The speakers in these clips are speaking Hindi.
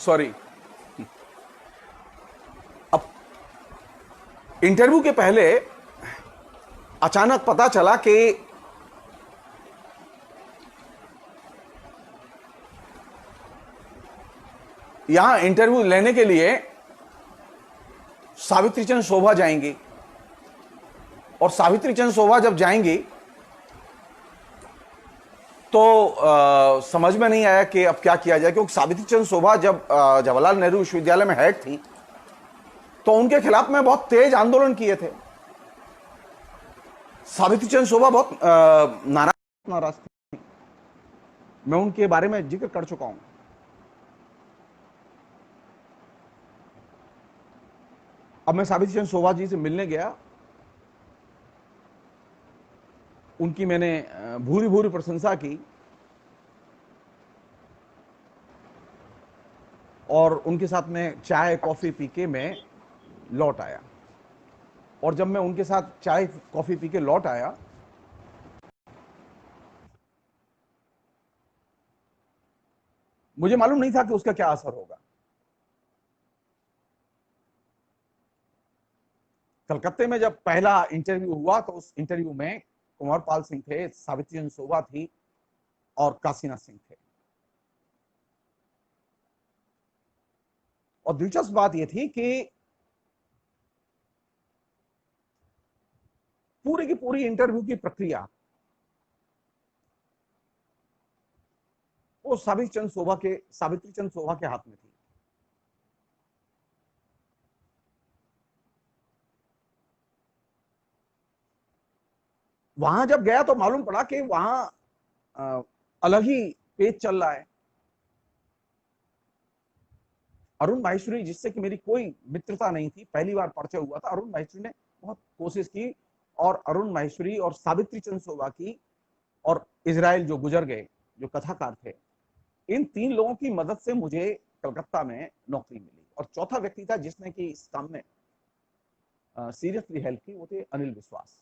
सॉरी। अब इंटरव्यू के पहले अचानक पता चला कि यहां इंटरव्यू लेने के लिए सावित्री चंद शोभा जाएंगी, और सावित्री चंद शोभा जब जाएंगी तो समझ में नहीं आया कि अब क्या किया जाए, क्योंकि सावित्री चंद शोभा जब जवाहरलाल नेहरू विश्वविद्यालय में हेड थी तो उनके खिलाफ में बहुत तेज आंदोलन किए थे। सावित्री चंद शोभा बहुत नाराज थी। मैं उनके बारे में जिक्र कर चुका हूं। अब मैं सावित्री चंद शोभा जी से मिलने गया, उनकी मैंने भूरी भूरी प्रशंसा की और उनके साथ में चाय कॉफी पी के मैं लौट आया। और जब मैं उनके साथ चाय कॉफी पी के लौट आया मुझे मालूम नहीं था कि उसका क्या असर होगा। कलकत्ते में जब पहला इंटरव्यू हुआ तो उस इंटरव्यू में कुंवर पाल सिंह थे, सावित्री चंद शोभा थी और काशीनाथ सिंह थे। और दिलचस्प बात यह थी कि पूरी की पूरी इंटरव्यू की प्रक्रिया वो सावित्री चंद शोभा के हाथ में थी। वहां जब गया तो मालूम पड़ा कि वहां अलग ही पेज चल रहा है। अरुण माहेश्वरी, जिससे कि मेरी कोई मित्रता नहीं थी, पहली बार परिचय हुआ था, अरुण माहेश्वरी ने बहुत कोशिश की और अरुण माहेश्वरी और सावित्री चंद शोभा की और इजराइल जो गुजर गए, जो कथाकार थे, इन 3 लोगों की मदद से मुझे कलकत्ता में नौकरी मिली। और चौथा व्यक्ति था जिसने कि इस काम में सीरियसली हेल्प की, वो थे अनिल विश्वास।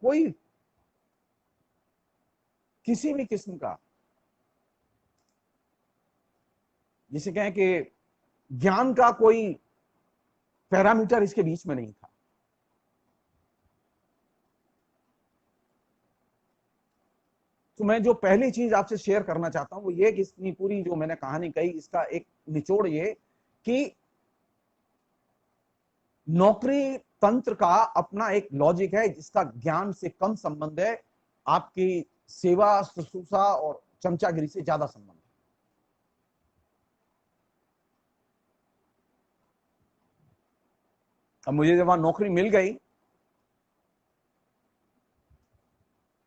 कोई किसी भी किस्म का, जिसे कहें कि ज्ञान का कोई पैरामीटर इसके बीच में नहीं था। तो मैं जो पहली चीज आपसे शेयर करना चाहता हूं वो ये कि इतनी पूरी जो मैंने कहानी कही, इसका एक निचोड़ ये कि नौकरी तंत्र का अपना एक लॉजिक है जिसका ज्ञान से कम संबंध है, आपकी सेवा शुश्रूषा और चमचागिरी से ज्यादा संबंध है। अब मुझे जब वहां नौकरी मिल गई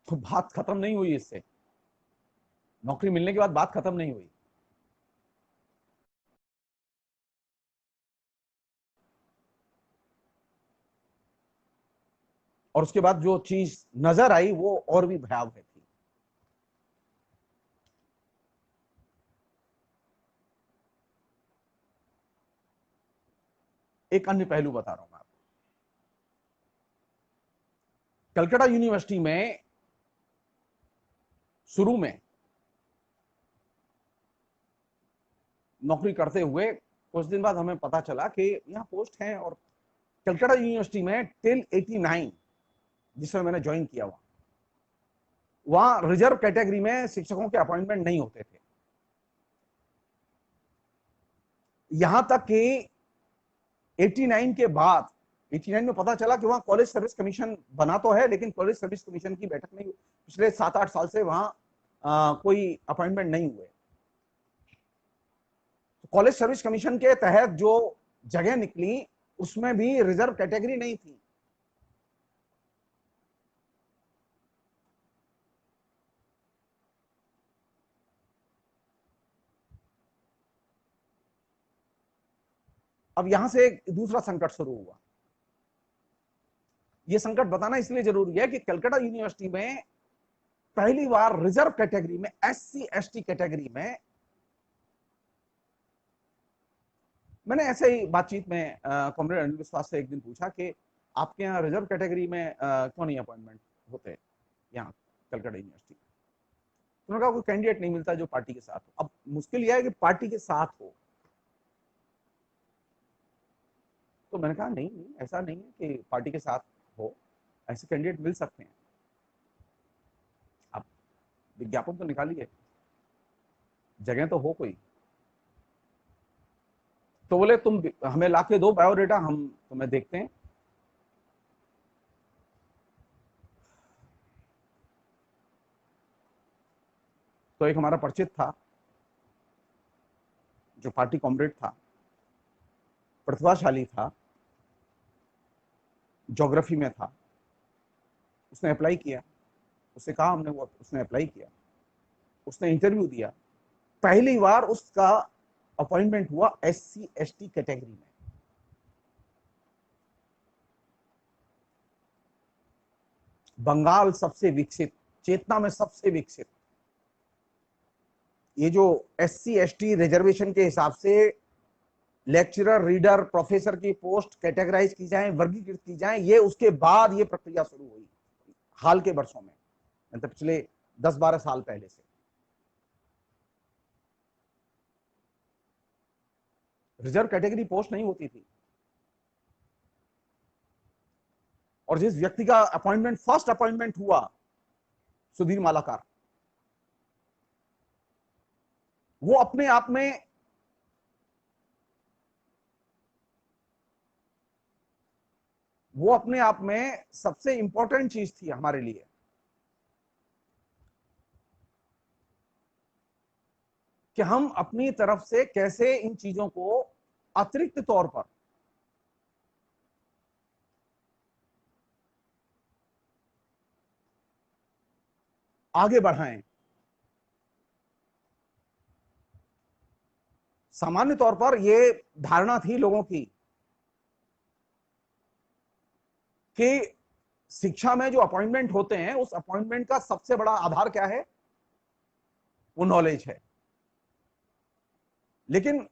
तो बात खत्म नहीं हुई। इससे नौकरी मिलने के बाद बात खत्म नहीं हुई। और उसके बाद जो चीज नजर आई वो और भी भयावह थी। एक अन्य पहलू बता रहा हूं मैं आपको। कलकत्ता यूनिवर्सिटी में शुरू में नौकरी करते हुए कुछ दिन बाद हमें पता चला कि यहां पोस्ट है, और कलकत्ता यूनिवर्सिटी में टिल 89 जिसमें मैंने ज्वाइन किया वहां रिजर्व कैटेगरी में शिक्षकों के अपॉइंटमेंट नहीं होते थे। यहां तक कि 89 के बाद 89 में पता चला कि वहां कॉलेज सर्विस कमीशन बना तो है, लेकिन कॉलेज सर्विस कमीशन की बैठक नहीं, पिछले 7-8 साल से वहां कोई अपॉइंटमेंट नहीं हुए। कॉलेज सर्विस कमीशन के तहत जो जगह निकली उसमें भी रिजर्व कैटेगरी नहीं थी। अब यहां से एक दूसरा संकट शुरू हुआ। यह संकट बताना इसलिए जरूरी है कि कलकत्ता यूनिवर्सिटी में पहली बार रिजर्व कैटेगरी में, SC ST कैटेगरी में, मैंने ऐसे ही बातचीत में कॉमरेड अनिल विश्वास से एक दिन पूछा कि आपके यहाँ रिजर्व कैटेगरी में क्यों नहीं अपॉइंटमेंट। होते हैं यहाँ कलकत्ता यूनिवर्सिटी। तो उन्होंने कहा कोई कैंडिडेट नहीं मिलता जो पार्टी के साथ हो। अब मुश्किल यह है कि पार्टी के साथ हो। तो मैंने कहा नहीं नहीं, ऐसा नहीं है कि पार्टी के साथ हो, ऐसे कैंडिडेट मिल सकते हैं, आप विज्ञापन तो निकालिए, जगह तो हो कोई। तो बोले तुम हमें लाके दो बायोडेटा, हम तुम्हें देखते हैं। तो एक हमारा परिचित था जो पार्टी कॉमरेड था, प्रतिभाशाली था, ज्योग्राफी में था, उसने अप्लाई किया, उससे कहा हमने, वो उसने अप्लाई किया, उसने इंटरव्यू दिया, पहली बार उसका अपॉइंटमेंट हुआ SC ST कैटेगरी में। बंगाल सबसे विकसित, चेतना में सबसे विकसित, ये जो SC ST रिजर्वेशन के हिसाब से लेक्चरर, रीडर, प्रोफेसर की पोस्ट कैटेगराइज की जाए, वर्गीकृत की जाए, ये उसके बाद ये प्रक्रिया शुरू हुई हाल के वर्षों में, मतलब पिछले 10-12 साल पहले से। रिजर्व कैटेगरी पोस्ट नहीं होती थी। और जिस व्यक्ति का अपॉइंटमेंट, फर्स्ट अपॉइंटमेंट हुआ, सुधीर मालाकार, वो अपने आप में सबसे इंपॉर्टेंट चीज थी हमारे लिए। कि हम अपनी तरफ से कैसे इन चीजों को अतिरिक्त तौर पर आगे बढ़ाएं। सामान्य तौर पर यह धारणा थी लोगों की कि शिक्षा में जो अपॉइंटमेंट होते हैं, उस अपॉइंटमेंट का सबसे बड़ा आधार क्या है? वो नॉलेज है। लेकिन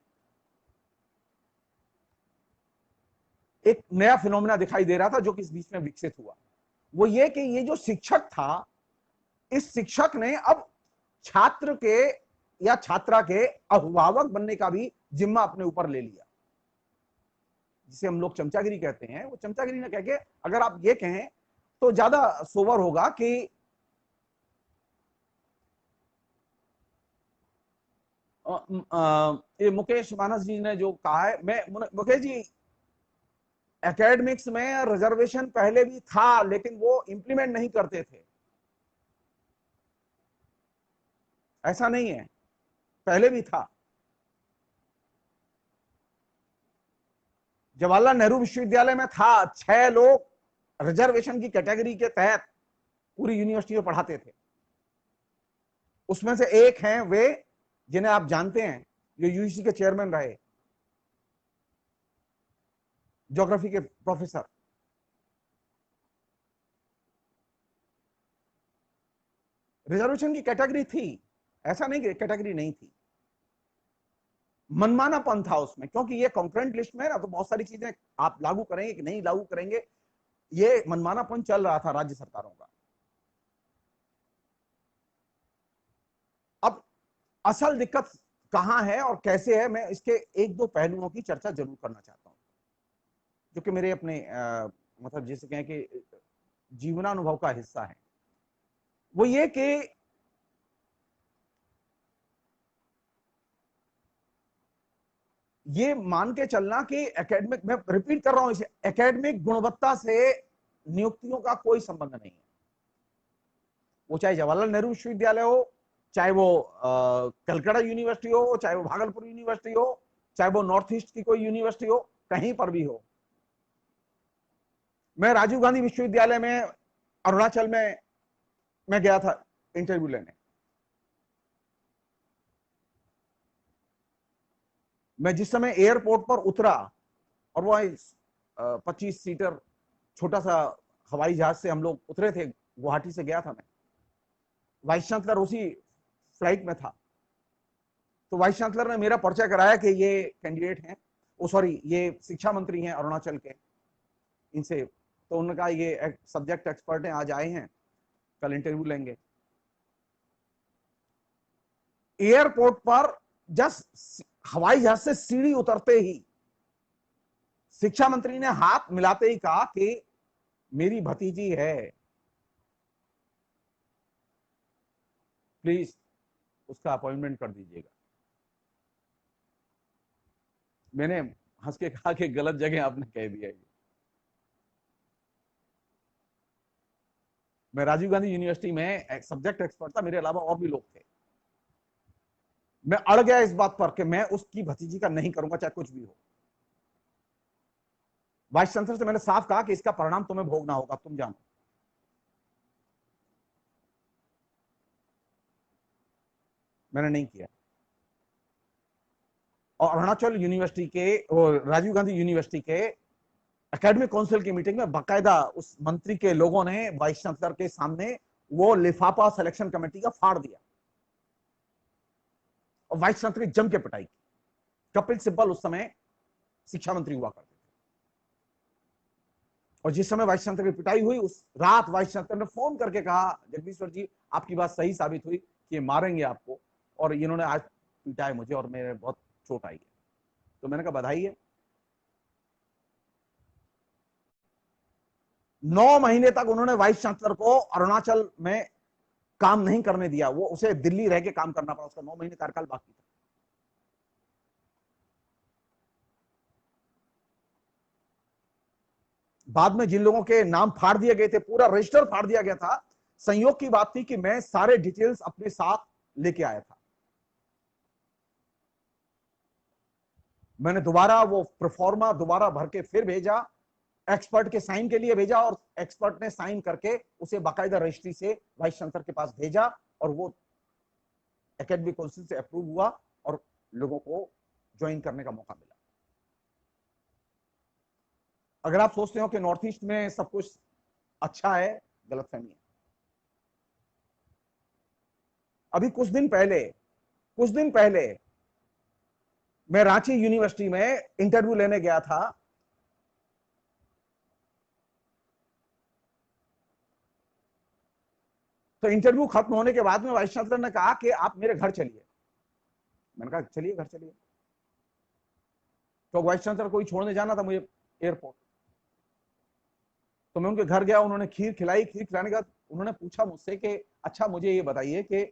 एक नया फिनोमेना दिखाई दे रहा था जो कि इस बीच में विकसित हुआ, वो ये कि ये जो शिक्षक था, इस शिक्षक ने अब छात्र के या छात्रा के अभिभावक बनने का भी जिम्मा अपने ऊपर ले लिया। जिसे हम लोग चमचागिरी कहते हैं, वो चमचागिरी ना कह के अगर आप ये कहें तो ज्यादा सोबर होगा कि ये मुकेश मानस जी ने जो कहा है, मैं मुकेश जी, एकेडमिक्स में रिजर्वेशन पहले भी था लेकिन वो इंप्लीमेंट नहीं करते थे। ऐसा नहीं है, पहले भी था। जवाहरलाल नेहरू विश्वविद्यालय में था, 6 लोग रिजर्वेशन की कैटेगरी के तहत पूरी यूनिवर्सिटी में पढ़ाते थे। उसमें से एक हैं वे जिन्हें आप जानते हैं, जो यूजीसी के चेयरमैन रहे, ज्योग्राफी के प्रोफेसर। रिजर्वेशन की कैटेगरी थी, ऐसा नहीं कि कैटेगरी नहीं थी। मनमानापन था उसमें, क्योंकि ये कॉन्करेंट लिस्ट में ना, तो बहुत सारी चीजें आप लागू करेंगे कि नहीं लागू करेंगे, ये मनमानापन चल रहा था राज्य सरकारों का। अब असल दिक्कत कहां है और कैसे है, मैं इसके एक दो पहलुओं की चर्चा जरूर करना चाहता हूं, जो कि मेरे अपने मतलब जिसे कहें कि जीवनानुभव का हिस्सा है। वो ये कि ये मान के चलना कि एकेडमिक, मैं रिपीट कर रहा हूं इसे, एकेडमिक गुणवत्ता से नियुक्तियों का कोई संबंध नहीं है। वो चाहे जवाहरलाल नेहरू विश्वविद्यालय हो, चाहे वो कलकत्ता यूनिवर्सिटी हो, चाहे वो भागलपुर यूनिवर्सिटी हो, चाहे वो नॉर्थ ईस्ट की कोई यूनिवर्सिटी हो, कहीं पर भी हो। मैं राजीव गांधी विश्वविद्यालय में अरुणाचल में मैं गया था इंटरव्यू लेने। मैं जिस समय एयरपोर्ट पर उतरा और वो 25 सीटर छोटा सा हवाई जहाज से हम लोग उतरे थे, गुवाहाटी से गया था मैं, वाइस चांसलर उसी फ्लाइट में था। तो वाइस चांसलर ने मेरा परिचय कराया कि ये कैंडिडेट हैं, ओ सॉरी, ये शिक्षा मंत्री हैं अरुणाचल के, इनसे। तो उन्होंने कहा ये सब्जेक्ट एक्सपर्ट हैं, आज आए हैं, कल इंटरव्यू लेंगे। एयरपोर्ट पर जस्ट हवाई जहाज से सीढ़ी उतरते ही शिक्षा मंत्री ने हाथ मिलाते ही कहा कि मेरी भतीजी है, प्लीज उसका अपॉइंटमेंट कर दीजिएगा। मैंने हंस के कहा कि गलत जगह आपने कह दिया है। मैं राजीव गांधी यूनिवर्सिटी में सब्जेक्ट एक्सपर्ट था, मेरे अलावा और भी लोग थे। मैं अड़ गया इस बात पर कि मैं उसकी भतीजी का नहीं करूंगा, चाहे कुछ भी हो। वाइस चांसलर से मैंने साफ कहा कि इसका परिणाम तुम्हें भोगना होगा, तुम जानो। मैंने नहीं किया। और अरुणाचल यूनिवर्सिटी के और राजीव गांधी यूनिवर्सिटी के एकेडमिक काउंसिल की मीटिंग में बाकायदा उस मंत्री के लोगों ने वाइस चांसलर के सामने वो लिफाफा सिलेक्शन कमेटी का फाड़ दिया और वाइस चांसलर की जम के पिटाई की। कपिल सिब्बल उस समय शिक्षा मंत्री हुआ करते थे, और जिस समय वाइस चांसलर की पिटाई हुई उस रात वाइस चांसलर ने फोन करके कहा, जगदीश्वर जी आपकी बात सही साबित हुई कि ये मारेंगे आपको, और इन्होंने आज पिटाई मुझे और मेरे बहुत चोट आई है। तो मैंने कहा बधाई है। 9 महीने तक उन्होंने वाइस चांसलर को अरुणाचल में काम नहीं करने दिया, वो उसे दिल्ली रह के काम करना पड़ा, उसका 9 महीने कार्यकाल बाकी था। बाद में जिन लोगों के नाम फाड़ दिए गए थे, पूरा रजिस्टर फाड़ दिया गया था, संयोग की बात थी कि मैं सारे डिटेल्स अपने साथ लेके आया था। मैंने दोबारा वो प्रोफॉर्मा दोबारा भर के फिर भेजा, एक्सपर्ट के साइन के लिए भेजा, और एक्सपर्ट ने साइन करके उसे बाकायदा रजिस्ट्री से वाइस चांसलर के पास भेजा, और वो एकेडमिक काउंसिल से अप्रूव हुआ और लोगों को ज्वाइन करने का मौका मिला। अगर आप सोचते हो कि नॉर्थ ईस्ट में सब कुछ अच्छा है, गलतफहमी है। अभी कुछ दिन पहले मैं रांची यूनिवर्सिटी में इंटरव्यू लेने गया था। तो इंटरव्यू खत्म होने के बाद में वाइस चांसलर ने कहा कि आप मेरे घर चलिए। मैंने कहा चलिए, घर चलिए। तो वाइस चांसलर को ही छोड़ने जाना था मुझे एयरपोर्ट। तो मैं उनके घर गया, उन्होंने खीर खिलाई। खीर खिलाने के बाद उन्होंने पूछा मुझसे कि अच्छा मुझे ये बताइए कि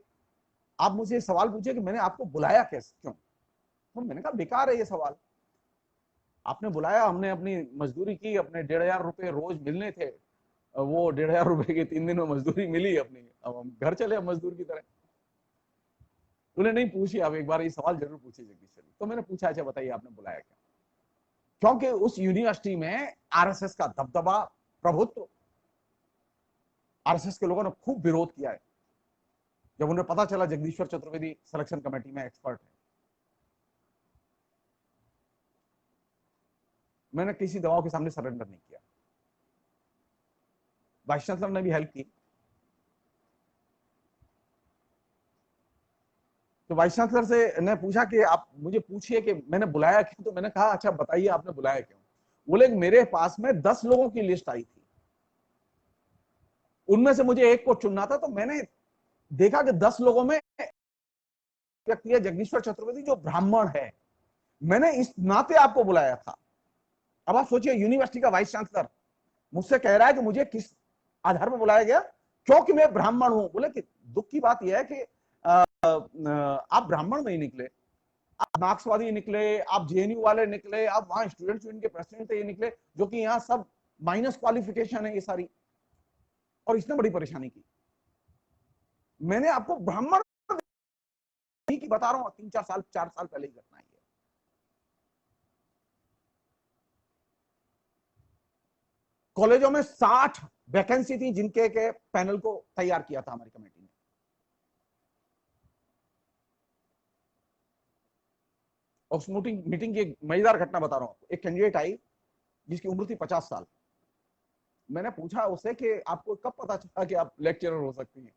आप मुझे सवाल पूछे कि मैंने आपको बुलाया कैसे, क्यों। तो मैंने कहा बेकार है ये सवाल, आपने बुलाया, हमने अपनी मजदूरी की, अपने 1,500 रुपए रोज मिलने थे, वो 1,500 रुपए की 3 दिन में मजदूरी मिली अपनी, अब हम घर चले अब मजदूर की तरह। उन्हें नहीं पूछी, आप एक बार ये सवाल जरूर पूछिए जगदीश। तो मैंने पूछा अच्छा बताइए आपने बुलाया क्या, क्योंकि उस यूनिवर्सिटी में आरएसएस का दबदबा, प्रभुत्व, आरएसएस के लोगों ने खूब विरोध किया है जब उन्हें पता चला जगदीश्वर चतुर्वेदी सिलेक्शन कमेटी में एक्सपर्ट है। मैंने किसी दबाव के सामने सरेंडर नहीं किया। वाइस चांसलर ने भी हेल्प की। तो वाइस चांसलर से ने पूछा कि आप मुझे पूछिए कि मैंने बुलाया क्यों। तो मैंने कहा अच्छा बताइए आपने बुलाया क्यों। बोले मेरे पास में 10 लोगों की लिस्ट आई थी, उनमें से मुझे एक को चुनना था। तो मैंने देखा कि 10 लोगों में व्यक्ति है जगदीश्वर चतुर्वेदी जो ब्राह्मण है, मैंने इस नाते आपको बुलाया था। अब आप सोचिए, यूनिवर्सिटी का वाइस चांसलर मुझसे कह रहा है कि मुझे किस आधार पर बुलाया गया, क्योंकि मैं ब्राह्मण हूं। बोले कि दुख की बात यह है कि आप ब्राह्मण नहीं निकले, आप मार्क्सवादी निकले, आप जेएनयू वाले निकले, आप वहां स्टूडेंट्स यूनियन के प्रेसिडेंट थे ये निकले, जो कि यहाँ सब माइनस क्वालिफिकेशन है ये सारी, और इसने बड़ी परेशानी की। मैंने आपको ब्राह्मण की बता रहा हूँ, 3-4 साल पहले ही घटना है। कॉलेजों में 60 वैकेंसी थी जिनके के पैनल को तैयार किया था हमारी कमेटी ने। उस मीटिंग की एक मजेदार घटना बता रहा हूं। एक कैंडिडेट आई जिसकी उम्र थी 50 साल। मैंने पूछा उससे कि आपको कब पता चला कि आप लेक्चरर हो सकती हैं,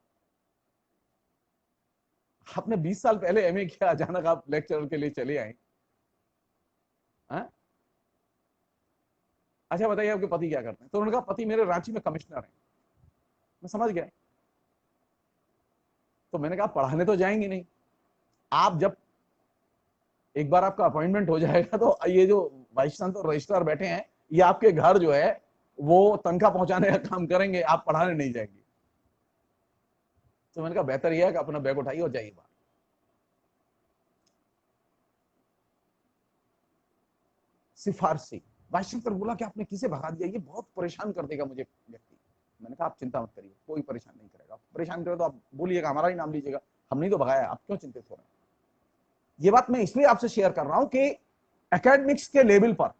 आपने 20 साल पहले एमए किया, अचानक आप लेक्चरर के लिए चले आए। हाँ? अच्छा बताइए आपके पति क्या करते हैं। तो उन्होंने कहा पति मेरे रांची में कमिश्नर हैं। मैं समझ गया तो मैंने कहा पढ़ाने तो जाएंगी नहीं, आप जब एक बार आपका अपॉइंटमेंट हो जाएगा तो ये जो वाइस चांसलर रजिस्ट्रार बैठे हैं ये आपके घर जो है वो तनख्वाह पहुंचाने का काम करेंगे, आप पढ़ाने नहीं जाएंगे। तो मैंने कहा बेहतर यह है कि अपना बैग उठाइए और जाइए बाहर। सिफारसी वाइस चांसलर बोला कि आपने किसे भगा दिया, ये बहुत परेशान कर देगा मुझे व्यक्ति। मैंने कहा आप चिंता मत करिए, कोई परेशान नहीं करेगा, परेशान करे तो आप बोलिएगा, हमारा ही नाम लीजिएगा, हमने तो भगाया, आप क्यों चिंतित हो रहे हैं। ये बात मैं इसलिए आपसे शेयर कर रहा हूं कि एकेडमिक्स के लेवल पर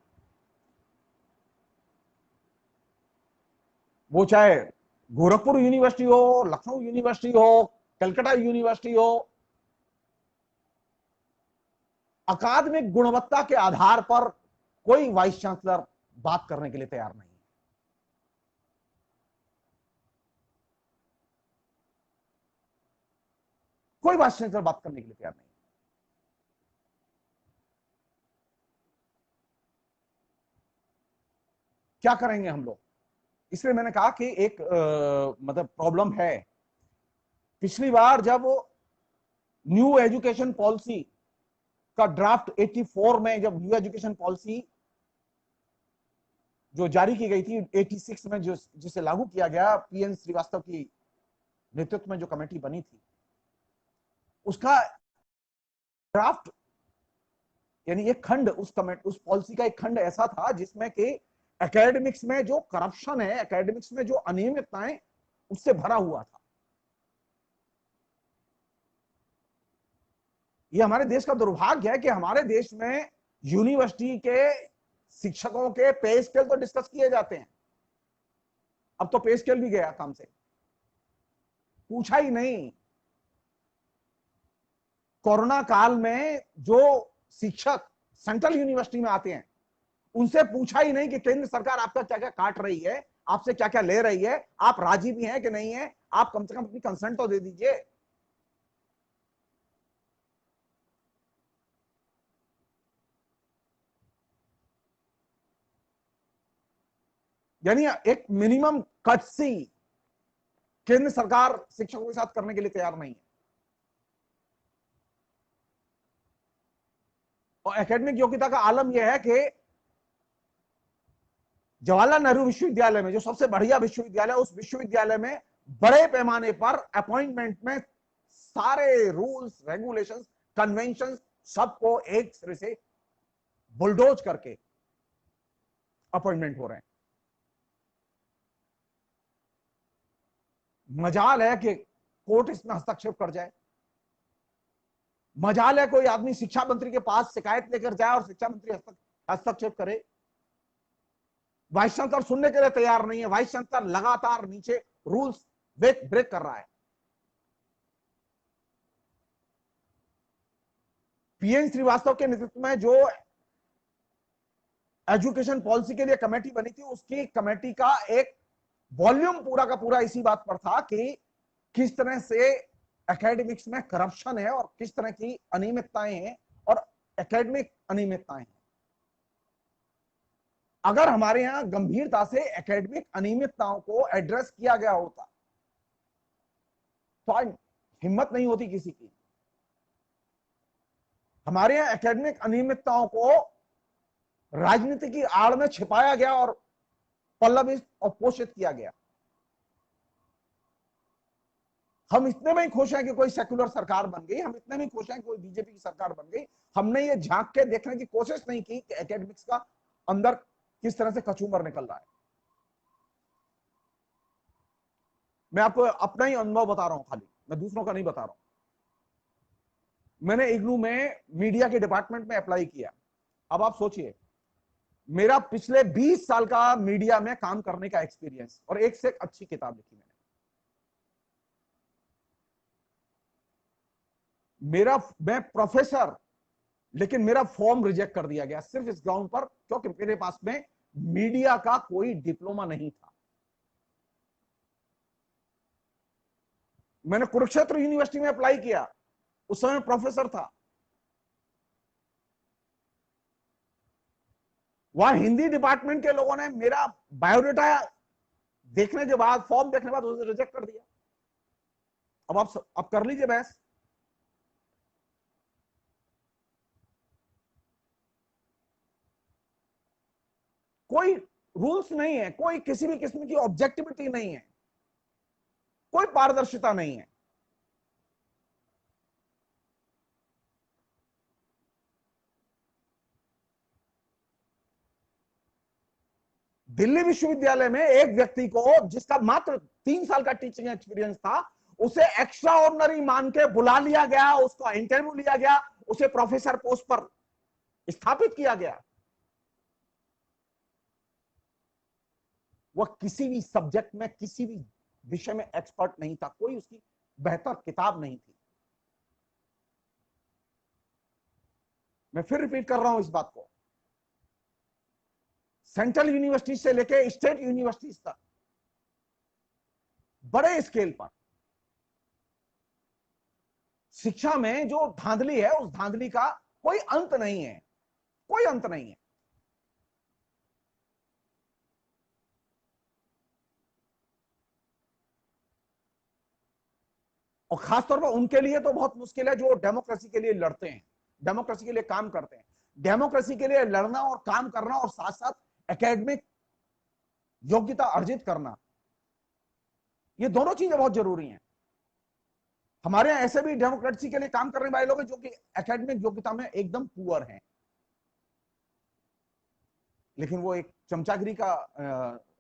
वो चाहे गोरखपुर यूनिवर्सिटी हो, लखनऊ यूनिवर्सिटी हो, कलकत्ता यूनिवर्सिटी हो, अकादमिक गुणवत्ता के आधार पर कोई वाइस चांसलर बात करने के लिए तैयार नहीं है। कोई वाइस चांसलर बात करने के लिए तैयार नहीं। क्या करेंगे हम लोग, इसलिए मैंने कहा कि एक मतलब प्रॉब्लम है। पिछली बार जब न्यू एजुकेशन पॉलिसी का ड्राफ्ट 84 में, जब न्यू एजुकेशन पॉलिसी जो जारी की गई थी 86 में, जो जिसे लागू किया गया, पीएन श्रीवास्तव की नेतृत्व में जो कमेटी बनी थी, उसका ड्राफ्ट यानी एक खंड, उस पॉलिसी का एक खंड ऐसा था जिसमें कि एकेडमिक्स में जो करप्शन है, एकेडमिक्स में जो अनियमितताएं, उससे भरा हुआ था। ये हमारे देश का दुर्भाग्य है कि हमारे देश में यूनिवर्सिटी के शिक्षकों के पे स्केल तो डिस्कस किए जाते हैं, अब तो पे स्केल भी गया काम से, पूछा ही नहीं। कोरोना काल में जो शिक्षक सेंट्रल यूनिवर्सिटी में आते हैं उनसे पूछा ही नहीं कि केंद्र सरकार आपका क्या क्या काट रही है, आपसे क्या क्या ले रही है, आप राजी भी हैं कि नहीं है, आप कम से कम अपनी कंसेंट तो दे दीजिए। यानी एक मिनिमम कटसी केंद्र सरकार शिक्षकों के साथ करने के लिए तैयार नहीं है। और एकेडमिक योग्यता का आलम यह है कि जवाहरलाल नेहरू विश्वविद्यालय में, जो सबसे बढ़िया विश्वविद्यालय, उस विश्वविद्यालय में बड़े पैमाने पर अपॉइंटमेंट में सारे रूल्स, रेगुलेशंस, कन्वेंशंस सबको एक सिरे से बुलडोज करके अपॉइंटमेंट हो रहे हैं। मजाल है कि कोर्ट इसमें हस्तक्षेप कर जाए, मजाल है कोई आदमी शिक्षा मंत्री के पास शिकायत लेकर जाए और शिक्षा मंत्री हस्तक्षेप करे। वाइस चांसलर सुनने के लिए तैयार नहीं है, वाइस चांसलर लगातार नीचे रूल्स ब्रेक कर रहा है। पीएन श्रीवास्तव के नेतृत्व में जो एजुकेशन पॉलिसी के लिए कमेटी बनी थी, उसकी कमेटी का एक वॉल्यूम पूरा का पूरा इसी बात पर था कि किस तरह से एकेडमिक्स में करप्शन है और किस तरह की अनियमितताएं हैं और एकेडमिक अनियमितताएं हैं। अगर हमारे यहां गंभीरता से एकेडमिक अनियमितताओं को एड्रेस किया गया होता तो आज हिम्मत नहीं होती किसी की। हमारे यहां एकेडमिक अनियमितताओं को राजनीति की आड़ में छिपाया गया और पल्लवित और पोषित किया गया। हम इतने में ही खुश हैं कि कोई सेक्युलर सरकार बन गई, हम इतने में ही खुश हैं कि कोई बीजेपी की सरकार बन गई। हमने ये झांक के देखने की कोशिश नहीं की कि एकेडमिक्स का अंदर किस तरह से कचूमर निकल रहा है। मैं आपको अपना ही अनुभव बता रहा हूं, खाली मैं दूसरों का नहीं बता रहा हूं। मैंने इग्नू में मीडिया के डिपार्टमेंट में अप्लाई किया। अब आप सोचिए, मेरा पिछले 20 साल का मीडिया में काम करने का एक्सपीरियंस, और एक से एक अच्छी किताब लिखी मैंने। मैं प्रोफेसर, लेकिन मेरा फॉर्म रिजेक्ट कर दिया गया सिर्फ इस ग्राउंड पर क्योंकि मेरे पास में मीडिया का कोई डिप्लोमा नहीं था। मैंने कुरुक्षेत्र यूनिवर्सिटी में अप्लाई किया, उस समय प्रोफेसर था। वहां हिंदी डिपार्टमेंट के लोगों ने मेरा बायोडाटा देखने के बाद, फॉर्म देखने के बाद उसे रिजेक्ट कर दिया। अब कर लीजिए बहस। कोई रूल्स नहीं है, कोई किसी भी किस्म की ऑब्जेक्टिविटी नहीं है, कोई पारदर्शिता नहीं है। दिल्ली विश्वविद्यालय में एक व्यक्ति को, जिसका मात्र 3 साल का टीचिंग एक्सपीरियंस था, उसे एक्स्ट्रा ऑर्डिनरी मान के बुला लिया गया, उसका इंटरव्यू लिया गया, उसे प्रोफेसर पोस्ट पर स्थापित किया गया। वह किसी भी सब्जेक्ट में, किसी भी विषय में एक्सपर्ट नहीं था, कोई उसकी बेहतर किताब नहीं थी। मैं फिर रिपीट कर रहा हूं इस बात को, सेंट्रल यूनिवर्सिटी से लेकर स्टेट यूनिवर्सिटी तक बड़े स्केल पर शिक्षा में जो धांधली है, उस धांधली का कोई अंत नहीं है, कोई अंत नहीं है। और खासतौर पर उनके लिए तो बहुत मुश्किल है जो डेमोक्रेसी के लिए लड़ते हैं, डेमोक्रेसी के लिए काम करते हैं। डेमोक्रेसी के लिए लड़ना और काम करना और साथ साथ एकेडमिक योग्यता अर्जित करना, ये दोनों चीजें बहुत जरूरी हैं। हमारे यहां ऐसे भी डेमोक्रेसी के लिए काम करने वाले लोग हैं जो कि एकेडमिक योग्यता में एकदम पुअर हैं, लेकिन वो एक चमचागिरी का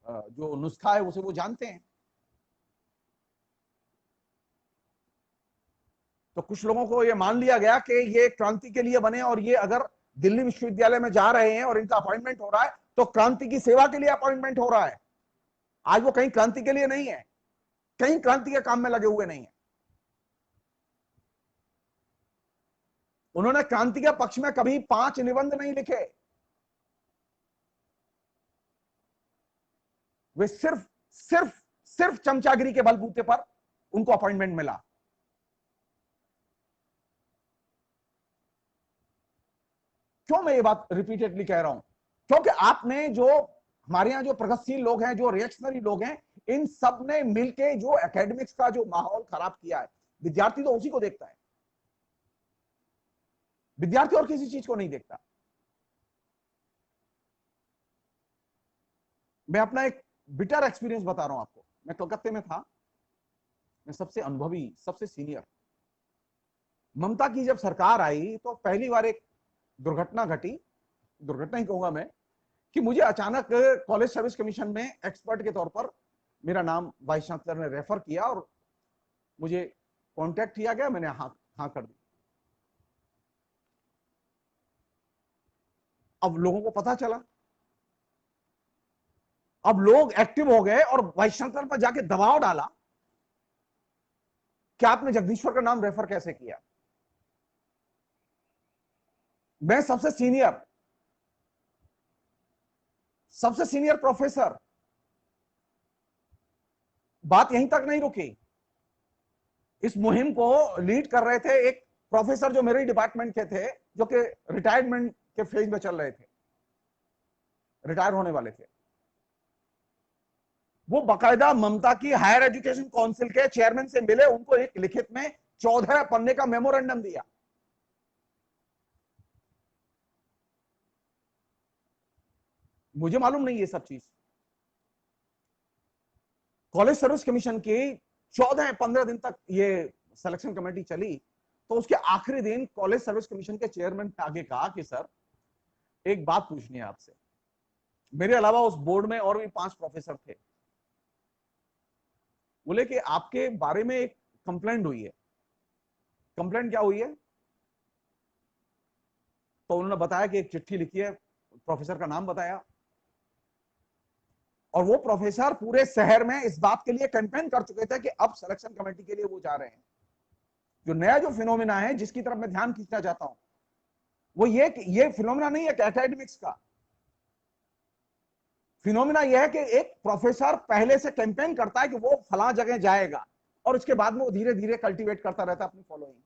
जो नुस्खा है उसे वो जानते हैं। तो कुछ लोगों को ये मान लिया गया कि ये क्रांति के लिए बने, और ये अगर दिल्ली विश्वविद्यालय में जा रहे हैं और इनका अपॉइंटमेंट हो रहा है तो क्रांति की सेवा के लिए अपॉइंटमेंट हो रहा है। आज वो कहीं क्रांति के लिए नहीं है, कहीं क्रांति के काम में लगे हुए नहीं है। उन्होंने क्रांति के पक्ष में कभी 5 निबंध नहीं लिखे, वे सिर्फ सिर्फ सिर्फ चमचागिरी के बलबूते पर उनको अपॉइंटमेंट मिला। क्यों मैं ये बात रिपीटेडली कह रहा हूं? क्योंकि आपने जो हमारे यहां जो प्रगतिशील लोग हैं, जो रिएक्शनरी लोग हैं, इन सब ने मिलके जो एकेडमिक्स का जो माहौल खराब किया है। विद्यार्थी तो उसी को देखता है, विद्यार्थी और किसी चीज को नहीं देखता। मैं अपना एक बिटर एक्सपीरियंस बता रहा हूं आपको। मैं कलकत्ते में था, मैं सबसे अनुभवी, सबसे सीनियर। ममता की जब सरकार आई तो पहली बार एक दुर्घटना घटी, दुर्घटना ही कहूंगा मैं, कि मुझे अचानक कॉलेज सर्विस कमीशन में एक्सपर्ट के तौर पर मेरा नाम वाइस चांसलर ने रेफर किया और मुझे कांटेक्ट किया गया, मैंने हाँ कर दी। अब लोगों को पता चला, अब लोग एक्टिव हो गए और वाइस चांसलर पर जाके दबाव डाला कि आपने जगदीश्वर का नाम रेफर कैसे किया। मैं सबसे सीनियर प्रोफेसर। बात यहीं तक नहीं रुकी, इस मुहिम को लीड कर रहे थे एक प्रोफेसर जो मेरे डिपार्टमेंट के थे, जो कि रिटायरमेंट के फेज में चल रहे थे, रिटायर होने वाले थे। वो बाकायदा ममता की हायर एजुकेशन काउंसिल के चेयरमैन से मिले, उनको एक लिखित में 14 पन्ने का मेमोरेंडम दिया। मुझे मालूम नहीं ये सब चीज। कॉलेज सर्विस कमीशन की 14-15 दिन तक ये सिलेक्शन कमेटी चली, तो उसके आखिरी दिन कॉलेज सर्विस कमीशन के चेयरमैन ने आगे कहा कि सर, एक बात पूछनी है आपसे। मेरे अलावा उस बोर्ड में और भी 5 प्रोफेसर थे। बोले कि आपके बारे में एक कंप्लेंट हुई है। कंप्लेंट क्या हुई है? तो उन्होंने बताया कि एक चिट्ठी लिखी है, प्रोफेसर का नाम बताया, और वो प्रोफेसर पूरे शहर में इस बात के लिए कैंपेन कर चुके थे कि अब सिलेक्शन कमेटी के लिए वो जा रहे हैं। जो नया जो फिनोमिना है जिसकी तरफ मैं ध्यान खींचना चाहता हूं, वो ये फिनोमिना नहीं है कि एकेडमिक्स का फिनोमिना यह है कि एक प्रोफेसर पहले से कैंपेन करता है कि वो फला जगह जाएगा, और उसके बाद में वो धीरे धीरे कल्टीवेट करता रहता है अपनी फॉलोइंग।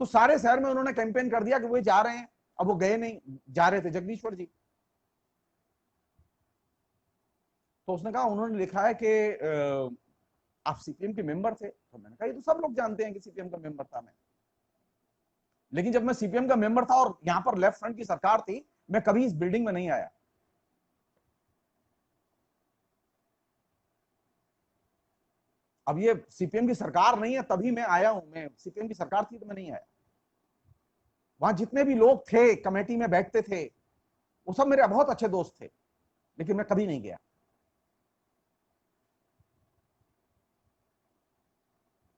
तो सारे शहर में उन्होंने कैंपेन कर दिया कि वो जा रहे हैं। अब वो गए नहीं, जा रहे थे जगदीश्वर जी। तो उसने कहा, उन्होंने लिखा है कि आप सीपीएम के मेंबर थे, तो मैंने कहा ये तो सब लोग जानते हैं कि सीपीएम का मेंबर था मैं। लेकिन जब मैं सीपीएम का मेंबर था और यहां पर लेफ्ट फ्रंट की सरकार थी, मैं कभी इस बिल्डिंग में नहीं आया। अब ये सीपीएम की सरकार नहीं है तभी मैं आया हूं, मैं सीपीएम की सरकार थी तो मैं नहीं आया। वहां जितने भी लोग थे कमेटी में बैठते थे वो सब मेरे बहुत अच्छे दोस्त थे, लेकिन मैं कभी नहीं गया।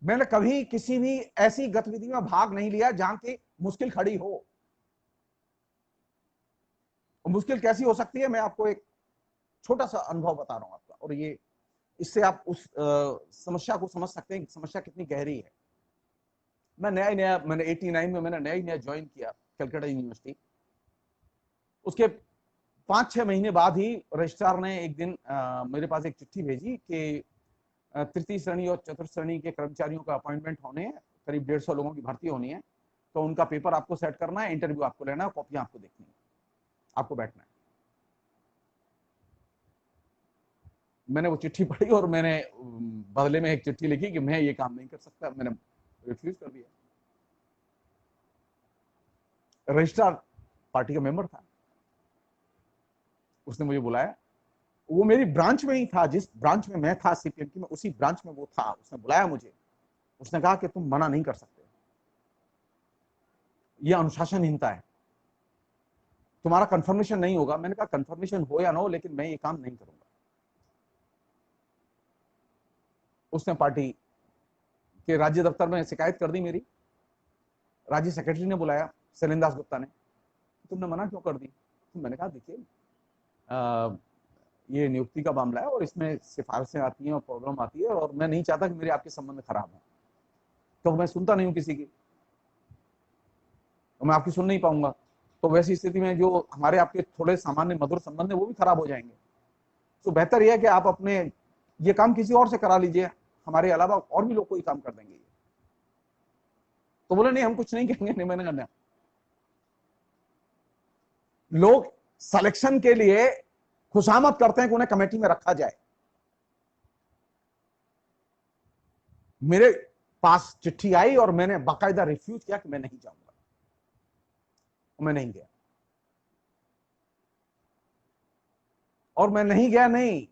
मैंने कभी किसी भी ऐसी गतिविधि में भाग नहीं लिया जहां की मुश्किल खड़ी हो। मुश्किल कैसी हो सकती है, मैं आपको एक छोटा सा अनुभव बता रहा हूं आपका, और ये इससे आप उस समस्या को समझ सकते हैं कि समस्या कितनी गहरी है। मैं नया ही नया, मैंने 89 में मैंने नया ही नया ज्वाइन किया कलकत्ता यूनिवर्सिटी। उसके 5-6 महीने बाद ही रजिस्ट्रार ने एक दिन मेरे पास एक चिट्ठी भेजी कि तृतीय श्रेणी और चतुर्थ श्रेणी के कर्मचारियों का अपॉइंटमेंट होने हैं, करीब 150 लोगों की भर्ती होनी है, तो उनका पेपर आपको सेट करना है, इंटरव्यू आपको लेना है, कॉपियां आपको देखनी है, आपको बैठना है। मैंने वो चिट्ठी पढ़ी और मैंने बदले में एक चिट्ठी लिखी कि मैं ये काम नहीं कर सकता, मैंने रिफ्यूज कर दिया। रजिस्ट्रार पार्टी का मेंबर था, उसने मुझे बुलाया, वो मेरी ब्रांच में ही था, जिस ब्रांच में मैं था सीपीएम की, मैं उसी ब्रांच में वो था। उसने बुलाया मुझे, उसने कहा कि तुम मना नहीं कर सकते, ये अनुशासनहीनता है, तुम्हारा कंफर्मेशन नहीं होगा। मैंने कहा कंफर्मेशन हो या ना हो, लेकिन मैं ये काम नहीं करूंगा। उसने पार्टी के राज्य दफ्तर में शिकायत कर दी मेरी। राज्य सेक्रेटरी ने बुलाया, शैलेंद्र दास गुप्ता ने, तुमने मना क्यों कर दी? तो मैंने कहा देखिए ये नियुक्ति का मामला है और इसमें सिफारिशें आती हैं और प्रॉब्लम आती है, और मैं नहीं चाहता कि मेरे आपके संबंध खराब हो, तो मैं सुनता नहीं हूं किसी की, तो मैं आपकी सुन नहीं पाऊंगा, तो वैसी स्थिति में जो हमारे आपके थोड़े सामान्य मधुर संबंध है वो भी खराब हो जाएंगे। तो बेहतर यह है कि आप अपने ये काम किसी और से करा लीजिए, हमारे अलावा और भी लोग कोई काम कर देंगे। तो बोले नहीं हम कुछ नहीं कहेंगे। नहीं, मैंने करना, लोग सिलेक्शन के लिए खुशामद करते हैं कि उन्हें कमेटी में रखा जाए। मेरे पास चिट्ठी आई और मैंने बाकायदा रिफ्यूज किया कि मैं नहीं जाऊंगा, मैं नहीं गया। और मैं नहीं गया नहीं,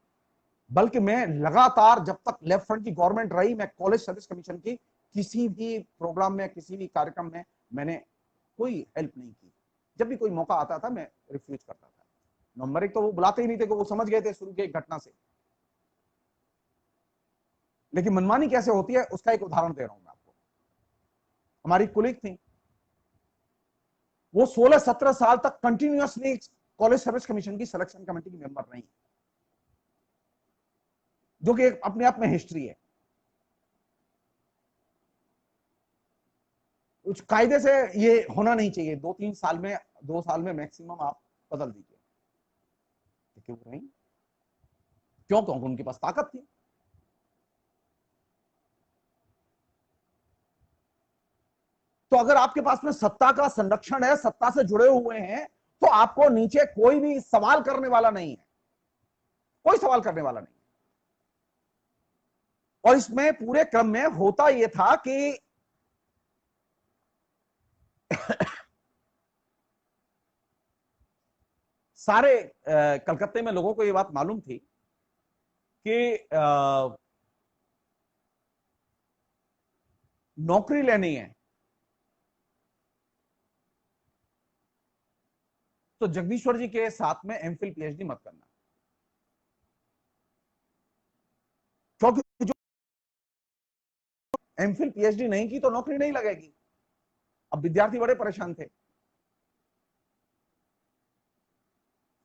बल्कि मैं लगातार जब तक लेफ्ट फ्रंट की गवर्नमेंट रही, मैं कॉलेज सर्विस कमीशन की किसी भी प्रोग्राम में, किसी भी कार्यक्रम में मैंने कोई हेल्प नहीं की। जब भी कोई मौका आता था मैं रिफ्यूज करता था। नंबर एक तो वो बुलाते ही नहीं थे, कि वो समझ गए थे शुरू की एक घटना से। लेकिन मनमानी कैसे होती है उसका एक उदाहरण दे रहा हूं मैं आपको। हमारी कुलीग थी, वो 16-17 साल तक कंटिन्यूअसली कॉलेज सर्विस कमीशन की सिलेक्शन कमेटी की मेंबर रही, जो कि अपने आप में हिस्ट्री है। कुछ कायदे से ये होना नहीं चाहिए, 2-3 साल में, 2 साल में मैक्सिमम आप बदल दीजिए। क्यों रही? क्यों? क्योंकि उनके पास ताकत थी। तो अगर आपके पास में सत्ता का संरक्षण है, सत्ता से जुड़े हुए हैं, तो आपको नीचे कोई भी सवाल करने वाला नहीं है, कोई सवाल करने वाला नहीं। और इसमें पूरे क्रम में होता यह था कि सारे कलकत्ते में लोगों को यह बात मालूम थी कि नौकरी लेनी है तो जगदीश्वर जी के साथ में एमफिल पीएचडी मत करना, क्योंकि जो एमफिल पीएचडी नहीं की तो नौकरी नहीं लगेगी। अब विद्यार्थी बड़े परेशान थे।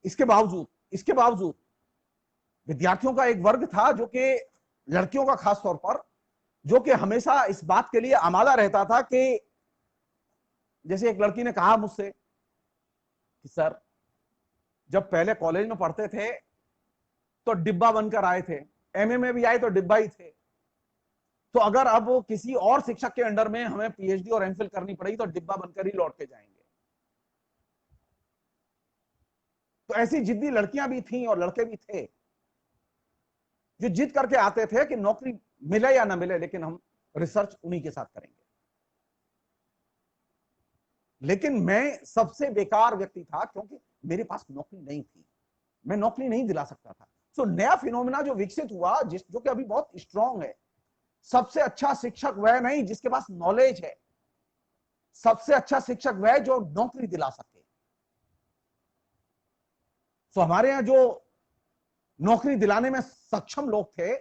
इसके बावजूद विद्यार्थियों का एक वर्ग था जो कि लड़कियों का खास तौर पर, जो कि हमेशा इस बात के लिए आमादा रहता था कि, जैसे एक लड़की ने कहा मुझसे कि सर जब पहले कॉलेज में पढ़ते थे तो डिब्बा बनकर आए थे, एमए में भी आए तो डिब्बा ही थे, तो अगर अब किसी और शिक्षक के अंडर में हमें पीएचडी और एमफिल करनी पड़ेगी तो डिब्बा बनकर ही लौट के जाएंगे। तो ऐसी जिद्दी लड़कियां भी थीं और लड़के भी थे जो जिद करके आते थे कि नौकरी मिले या ना मिले, लेकिन हम रिसर्च उन्हीं के साथ करेंगे। लेकिन मैं सबसे बेकार व्यक्ति था क्योंकि मेरे पास नौकरी नहीं थी, मैं नौकरी नहीं दिला सकता था। सो नया फिनोमेना जो विकसित हुआ, जो कि अभी बहुत स्ट्रांग है, सबसे अच्छा शिक्षक वह नहीं जिसके पास नॉलेज है, सबसे अच्छा शिक्षक वह जो नौकरी दिला सके। सो हमारे यहां जो नौकरी दिलाने में सक्षम लोग थे,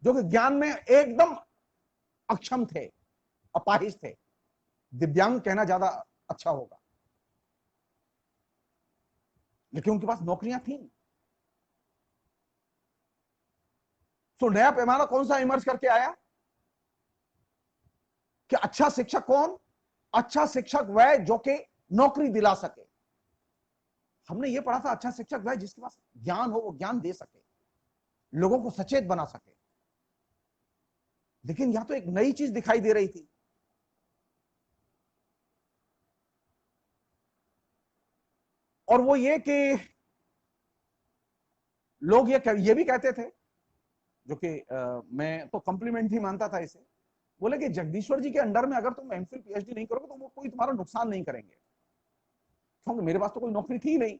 जो कि ज्ञान में एकदम अक्षम थे, अपाहिज थे, दिव्यांग कहना ज्यादा अच्छा होगा, लेकिन उनके पास नौकरियां थी। तो नया पैमाना कौन सा इमर्ज करके आया कि अच्छा शिक्षक कौन? अच्छा शिक्षक वह जो कि नौकरी दिला सके। हमने ये पढ़ा था अच्छा शिक्षक वह जिसके पास ज्ञान हो, वो ज्ञान दे सके, लोगों को सचेत बना सके। लेकिन यहां तो एक नई चीज दिखाई दे रही थी, और वो ये कि लोग ये भी कहते थे, जो कि मैं तो कॉम्प्लीमेंट ही मानता था इसे, बोले कि जगदीश्वर जी के अंडर में अगर तुम एमफिल पीएचडी नहीं करोगे तो वो कोई तुम्हारा नुकसान नहीं करेंगे। क्योंकि मेरे पास तो कोई नौकरी थी नहीं,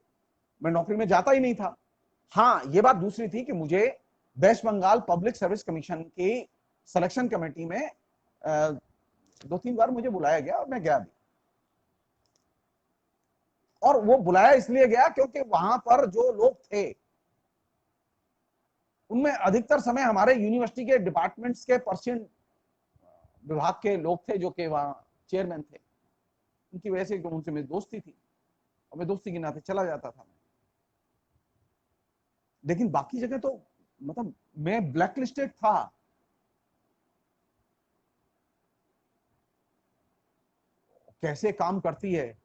मैं नौकरी में जाता ही नहीं था। हाँ, ये बात दूसरी थी कि मुझे West Bengal Public Service Commission की सिलेक्शन कमेटी में 2-3 बार मुझे बुलाया गया और मैं गया भी। और वो बुलाया इसलिए गया क्योंकि वहां पर जो लोग थे उनमें अधिकतर समय हमारे यूनिवर्सिटी के डिपार्टमेंट्स के पर्सन विभाग के लोग थे, जो कि वहां चेयरमैन थे। उनकी वजह से उनसे मेरी दोस्ती थी और मैं दोस्ती के नाते चला जाता था। लेकिन बाकी जगह तो मतलब मैं ब्लैक लिस्टेड था। कैसे काम करती है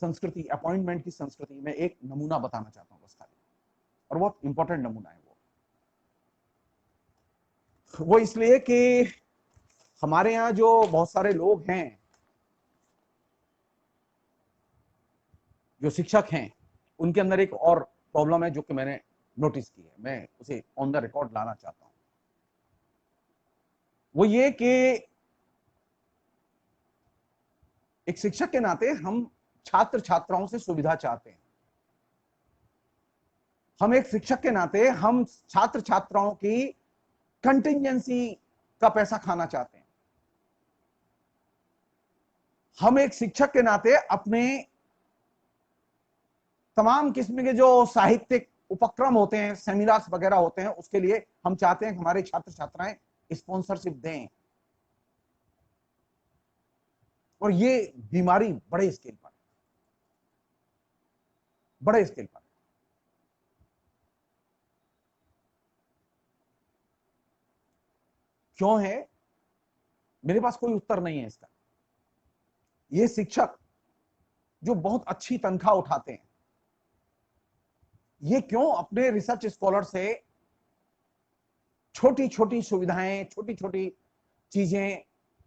संस्कृति, अपॉइंटमेंट की संस्कृति, मैं एक नमूना बताना चाहता हूं बस खाली, और बहुत इंपॉर्टेंट नमूना है वो इसलिए कि हमारे यहाँ जो बहुत सारे लोग हैं जो शिक्षक हैं, उनके अंदर एक और प्रॉब्लम है जो कि मैंने नोटिस की है, मैं उसे ऑन द रिकॉर्ड लाना चाहता हूं। वो ये कि एक शिक्षक के नाते हम छात्र छात्राओं से सुविधा चाहते हैं। हम एक शिक्षक के नाते हम छात्र छात्राओं की कंटिजेंसी का पैसा खाना चाहते हैं। हम एक शिक्षक के नाते अपने तमाम किस्म के जो साहित्यिक उपक्रम होते हैं, सेमिनार्स वगैरह होते हैं, उसके लिए हम चाहते हैं कि हमारे छात्र छात्राएं स्पॉन्सरशिप दें। और ये बीमारी बड़े स्केल पर, बड़े स्केल पर। क्यों है? मेरे पास कोई उत्तर नहीं है इसका। ये शिक्षक जो बहुत अच्छी तनख्वाह उठाते हैं, ये क्यों अपने रिसर्च स्कॉलर से छोटी छोटी सुविधाएं, छोटी छोटी चीजें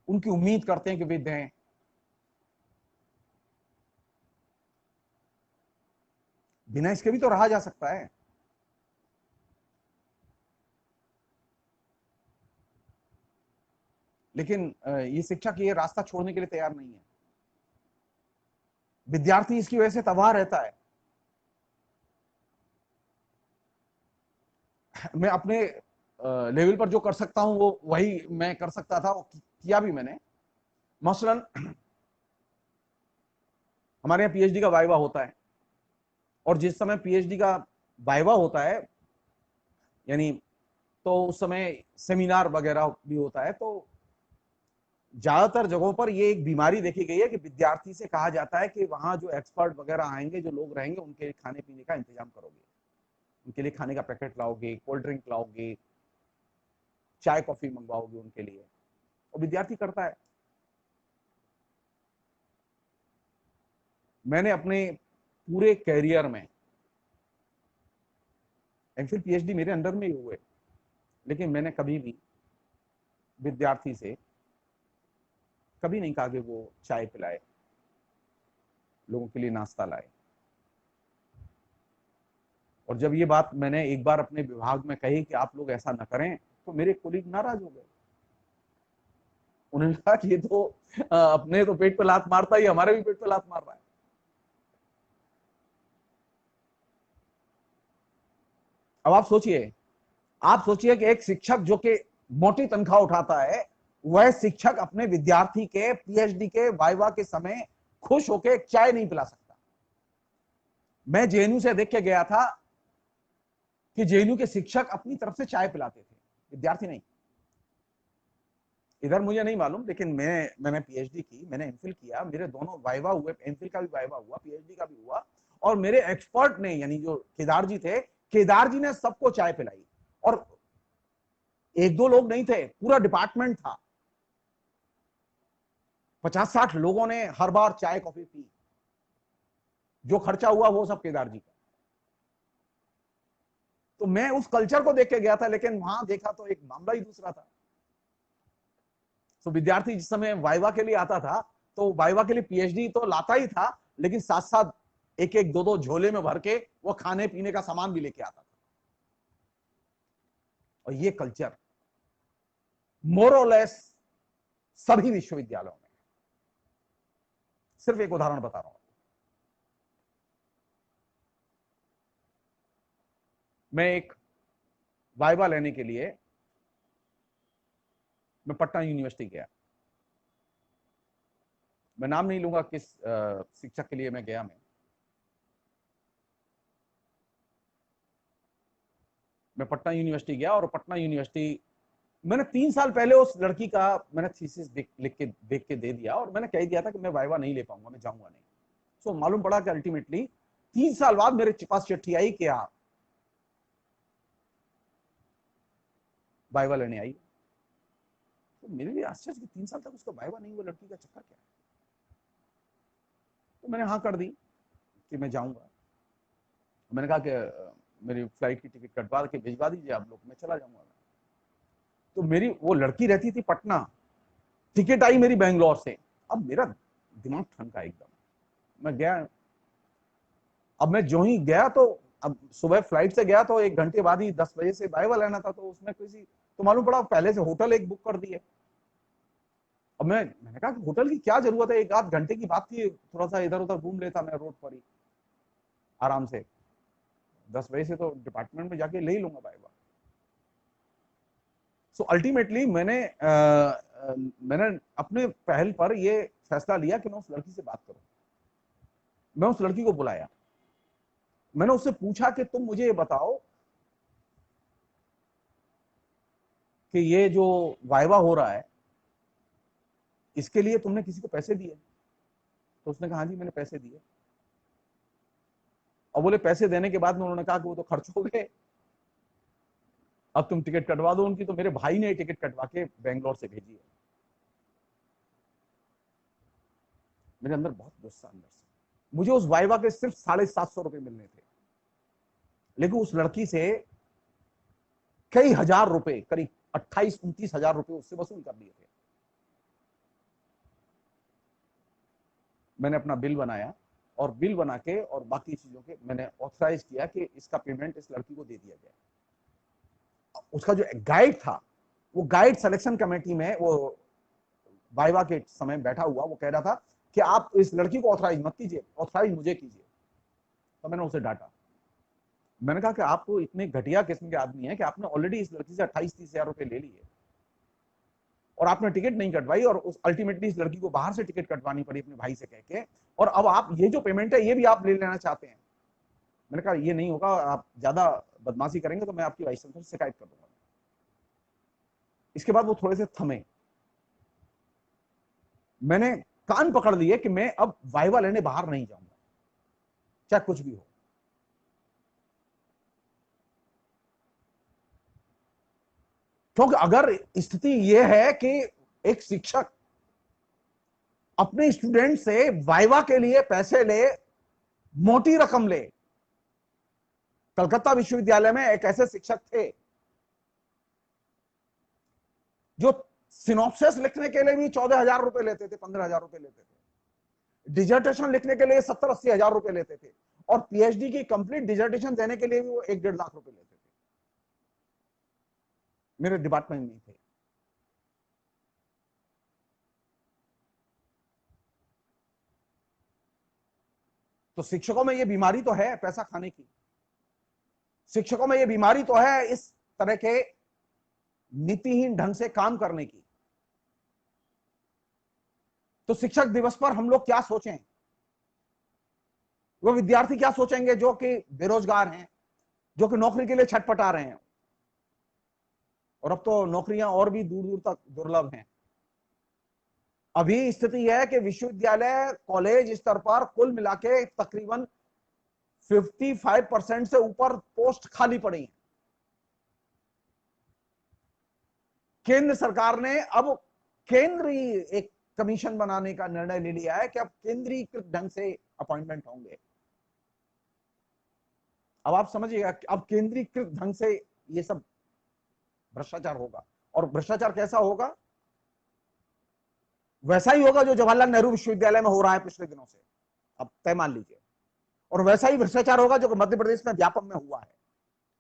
उनकी उम्मीद करते हैं कि वे दें? बिना इसके भी तो रहा जा सकता है। लेकिन ये शिक्षक ये रास्ता छोड़ने के लिए तैयार नहीं है। विद्यार्थी इसकी वजह से तबाह रहता है। मैं अपने लेवल पर जो कर सकता हूं वो वही मैं कर सकता था, वो किया भी मैंने। मसलन हमारे यहाँ पीएचडी का वाइवा होता है, और जिस समय पीएचडी का वाइवा होता है, यानी तो उस समय सेमिनार वगैरह भी होता है, तो ज्यादातर जगहों पर ये एक बीमारी देखी गई है कि विद्यार्थी से कहा जाता है कि वहां जो एक्सपर्ट वगैरह आएंगे, जो लोग रहेंगे, उनके खाने पीने का इंतजाम करोगे, उनके लिए खाने का पैकेट लाओगे, कोल्ड ड्रिंक लाओगे, चाय कॉफी मंगवाओगे उनके लिए। और विद्यार्थी करता है। मैंने अपने पूरे कैरियर में, एमफिल पीएचडी मेरे अंडर में ही हुए, लेकिन मैंने कभी भी विद्यार्थी से कभी नहीं कहा कि वो चाय पिलाए, लोगों के लिए नाश्ता लाए। और जब ये बात मैंने एक बार अपने विभाग में कही कि आप लोग ऐसा ना करें, तो मेरे कोलीग नाराज हो गए। उन्होंने कहा कि ये तो अपने तो पेट पे लात मारता ही, हमारे भी पेट पे लात मार रहा है। अब आप सोचिए कि एक शिक्षक जो कि मोटी तनख्वाह उठाता है, वह शिक्षक अपने विद्यार्थी के पीएचडी के वाइवा के समय खुश होकर एक चाय नहीं पिला सकता। मैं जेएनयू से देख के गया था कि जेएनयू के शिक्षक अपनी तरफ से चाय पिलाते थे, विद्यार्थी नहीं। इधर मुझे नहीं मालूम, लेकिन मैंने पीएचडी की, मैंने एमफिल किया, मेरे दोनों वाइवा हुए, एमफिल का भी वाइवा हुआ, पीएचडी का भी हुआ, और मेरे एक्सपर्ट ने, यानी जो केदार जी थे, केदार जी ने सबको चाय पिलाई। और एक दो लोग नहीं थे, पूरा डिपार्टमेंट था। 50-60 लोगों ने हर बार चाय कॉफी पी। जो खर्चा हुआ वो सब केदार जी का। तो मैं उस कल्चर को देख के गया था, लेकिन वहां देखा तो एक मामला ही दूसरा था। तो विद्यार्थी जिस समय वाइवा के लिए आता था, तो वाइवा के लिए पीएचडी तो लाता ही था, लेकिन साथ साथ एक एक दो दो झोले में भर के वो खाने पीने का सामान भी लेके आता था। और ये कल्चर मोरलेस सभी विश्वविद्यालयों में। सिर्फ एक उदाहरण बता रहा हूं। मैं एक वाइवा लेने के लिए मैं पटना यूनिवर्सिटी गया। मैं नाम नहीं लूंगा किस शिक्षक के लिए मैं गया। मैं पटना यूनिवर्सिटी गया, और पटना यूनिवर्सिटी मैंने 3 साल पहले उस लड़की का मैंने थीसिस देख के दे दिया, और मैंने कह दिया था कि मैं वाइवा नहीं ले पाऊंगा, मैं जाऊंगा नहीं। सो मालूम पड़ा कि अल्टीमेटली 3 साल बाद मेरे पास चिट्ठी आई कि आप वाइवा लेने आई। तो मेरे लिए आश्चर्य कि 3 साल तक उसका वाइवा नहीं हुआ, लड़की का चक्कर क्या है। तो मैंने हाँ कर दी कि मैं जाऊंगा। मैंने कहा कि मेरी फ्लाइट की टिकट कटवा के भिजवा दीजिए आप लोग, मैं चला जाऊंगा। तो मेरी वो लड़की रहती थी पटना, टिकट आई मेरी बेंगलोर से। अब मेरा दिमाग ठनका एकदम। मैं गया। अब मैं जो ही गया, तो अब सुबह फ्लाइट से गया, तो 1 घंटे बाद ही 10 बजे से वाइवा लेना था। तो उसमें किसी तो मालूम पड़ा पहले से होटल एक बुक कर दिए। अब मैंने कहा कि होटल की क्या जरूरत है, 1 आध घंटे की बात थी, थोड़ा सा इधर उधर घूम लेता मैं रोड पर ही आराम से। 10 बजे से तो डिपार्टमेंट में जाके ले ही लूंगा वाइवा। सो अल्टीमेटली मैंने अपने पहल पर ये फैसला लिया कि मैं उस लड़की से बात करूं। मैं उस लड़की को बुलाया। मैंने उससे पूछा कि तुम मुझे ये बताओ कि ये जो वाइवा हो रहा है, इसके लिए तुमने किसी को पैसे दिए? तो उसने कहा हाँ जी मैंने पैसे दिए। और बोले पैसे देने के बाद में उन्होंने कहा कि वो तो खर्च हो गए, अब तुम टिकट कटवा दो उनकी। तो मेरे भाई ने टिकट कटवा के बेंगलोर से भेजी है। मेरे अंदर बहुत गुस्सा अंदर से। मुझे उस वाइवा के सिर्फ 750 रुपए मिलने थे, लेकिन उस लड़की से कई हजार रुपए, करीब 28-29 हजार रुपए उससे वसूल कर दिए थे। मैंने अपना बिल बनाया, और बिल बना के और बाकी चीजों के मैंने ऑथराइज किया कि इसका पेमेंट इस लड़की को दे दिया जाए। उसका जो गाइड था, वो गाइड सिलेक्शन कमेटी में वो वाइवा के समय बैठा हुआ, वो कह रहा था कि आप इस लड़की को ऑथराइज मत कीजिए, ऑथराइज मुझे कीजिए। तो मैंने उसे डांटा। मैंने कहा कि आप तो इतने घटिया किस्म के आदमी हैं कि आपने ऑलरेडी इस लड़की से 28-30 हजार रुपए ले लिए, और आपने टिकट नहीं कटवाई, और उस अल्टीमेटली इस लड़की को बाहर से टिकट कटवानी पड़ी अपने भाई से कह के, और अब आप ये जो पेमेंट है ये भी आप ले लेना चाहते हैं। मैंने कहा ये नहीं होगा, आप ज्यादा बदमाशी करेंगे तो मैं आपकी वाइस चांसलर से शिकायत कर दूंगा। इसके बाद वो थोड़े से थमे। मैंने कान पकड़ लिए कि मैं अब वाइवा लेने बाहर नहीं जाऊंगा, चाहे कुछ भी हो। क्योंकि अगर स्थिति यह है कि एक शिक्षक अपने स्टूडेंट से वाइवा के लिए पैसे ले, मोटी रकम ले। कलकत्ता विश्वविद्यालय में एक ऐसे शिक्षक थे जो सिनॉप्सिस लिखने के लिए भी 14,000 रुपए लेते थे, 15,000 रुपए लेते थे। डिजर्टेशन लिखने के लिए 70-80 हजार रुपए लेते थे। और पीएचडी की कंप्लीट डिजर्टेशन देने के लिए भी वो 1-1.5 लाख रुपए लेते थे। मेरे डिपार्टमेंट में थे। तो शिक्षकों में ये बीमारी तो है पैसा खाने की, शिक्षकों में ये बीमारी तो है इस तरह के नीतिहीन ढंग से काम करने की। तो शिक्षक दिवस पर हम लोग क्या सोचें, वो विद्यार्थी क्या सोचेंगे जो कि बेरोजगार हैं, जो कि नौकरी के लिए छटपटा रहे हैं, और अब तो नौकरियां और भी दूर दूर तक दुर्लभ हैं। अभी स्थिति है कि विश्वविद्यालय कॉलेज स्तर पर कुल मिला के तकरीबन 55% से ऊपर पोस्ट खाली पड़ी हैं। केंद्र सरकार ने अब केंद्रीय एक कमीशन बनाने का निर्णय ले लिया है कि अब केंद्रीकृत ढंग से अपॉइंटमेंट होंगे। अब आप समझिएगा, अब केंद्रीकृत ढंग से ये सब भ्रष्टाचार होगा। और भ्रष्टाचार कैसा होगा? वैसा ही होगा जो जवाहरलाल नेहरू विश्वविद्यालय में हो रहा है पिछले दिनों से, अब तय मान लीजिए। और वैसा ही भ्रष्टाचार होगा जो मध्य प्रदेश में व्यापक में हुआ है,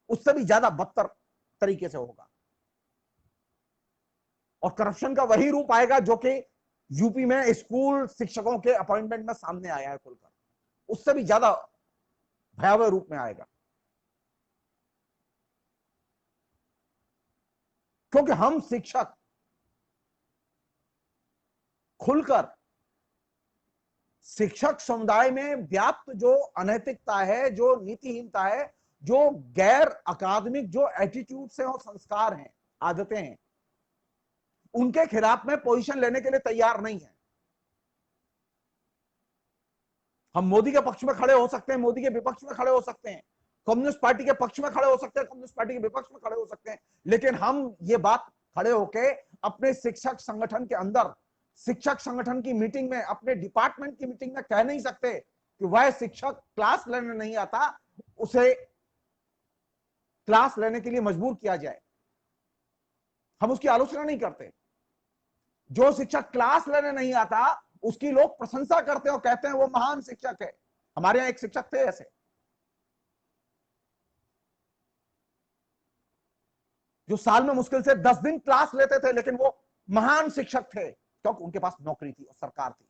उससे भी ज्यादा बदतर तरीके से होगा। और करप्शन का वही रूप आएगा जो कि यूपी में स्कूल शिक्षकों के अपॉइंटमेंट में सामने आया है खुलकर, उससे भी ज्यादा भयावह रूप में आएगा। क्योंकि हम शिक्षक खुलकर शिक्षक समुदाय में व्याप्त जो अनैतिकता है, जो नीतिहीनता है, जो गैर अकादमिक जो एटीट्यूड से और संस्कार हैं, आदतें हैं, उनके खिलाफ में पोजीशन लेने के लिए तैयार नहीं है। हम मोदी के पक्ष में खड़े हो सकते हैं, मोदी के विपक्ष में खड़े हो सकते हैं, कम्युनिस्ट पार्टी के पक्ष में खड़े हो सकते हैं, कम्युनिस्ट पार्टी के विपक्ष में खड़े हो सकते हैं, लेकिन हम ये बात खड़े होके अपने शिक्षक संगठन के अंदर, शिक्षक संगठन की मीटिंग में, अपने डिपार्टमेंट की मीटिंग में कह नहीं सकते कि वह शिक्षक क्लास लेने नहीं आता, उसे क्लास लेने के लिए मजबूर किया जाए। हम उसकी आलोचना नहीं करते। जो शिक्षक क्लास लेने नहीं आता उसकी लोग प्रशंसा करते हैं और कहते हैं वो महान शिक्षक है। हमारे यहां एक शिक्षक थे ऐसे, जो साल में मुश्किल से 10 दिन क्लास लेते थे, लेकिन वो महान शिक्षक थे क्योंकि उनके पास नौकरी थी और सरकार थी।